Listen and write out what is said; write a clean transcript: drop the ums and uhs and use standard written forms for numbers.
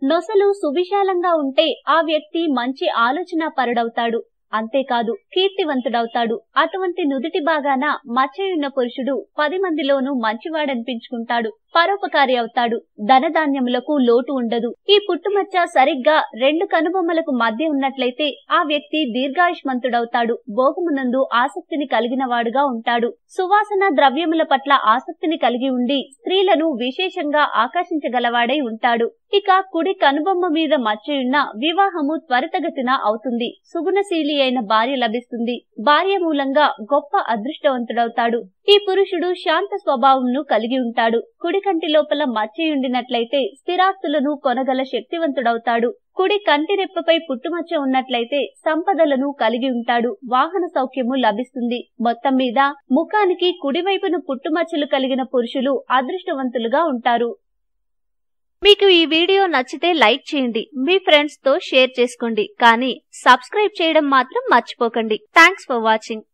నొసలు సువిశాలంగా ఉంటే ఆ వ్యక్తి మంచి ఆలోచన పరుడవుతాడు. అంతేకాదు కీర్తివంతుడవుతాడు. అటువంటి నుదిటి భాగాన మచ్చయున్న పురుషుడు 10 మందిలోనూ మంచివాడనిపించుకుంటాడు. పరోపకారి అవుతాడు. ధనధాన్యములకు లోటు ఉండదు. ఈ పుట్టుమచ్చ సరిగ్గా 2 కనుబొమ్మలకు మధ్య ఉన్నట్లయితే ఆ వ్యక్తి దీర్ఘాయుష్మంతుడవుతాడు. భోగమునందు ఆసక్తిని కలిగిన వాడుగా ఉంటాడు. సువాసన ద్రవ్యముల పట్ల ఆసక్తిని కలిగి ఉండి స్త్రీలను విశేషంగా ఆకర్షించగలవాడై ఉంటాడు. ఇక కుడి కనుబొమ్మ మీద మచ్చయున్న వివాహము త్వరితగతిన అవుతుంది. సుగుణశీలి అయిన భార్య లభిస్తుంది. భార్య మూలంగా గొప్ప అదృష్టవంతుడవుతాడు. ఈ పురుషుడు శాంత స్వభావంను కలిగి ఉంటాడు. కుడి కంటి లోపల మచ్చయుండినట్లయితే స్థిరాస్తులను కొనగల శక్తివంతుడవుతాడు. కుడి కంటి రెప్పపై పుట్టుమచ్చ ఉన్నట్లయితే సంపదలను కలిగి ఉంటాడు. వాహన సౌఖ్యము లభిస్తుంది. మొత్తం మీద ముఖానికి కుడివైపున పుట్టుమచ్చలు కలిగిన పురుషులు అదృష్టవంతులుగా ఉంటారు. మీకు ఈ వీడియో నచ్చితే లైక్ చేయండి. మీ ఫ్రెండ్స్ తో షేర్ చేసుకోండి. కానీ సబ్స్క్రైబ్ చేయడం మాత్రం మర్చిపోకండి. Thanks for watching.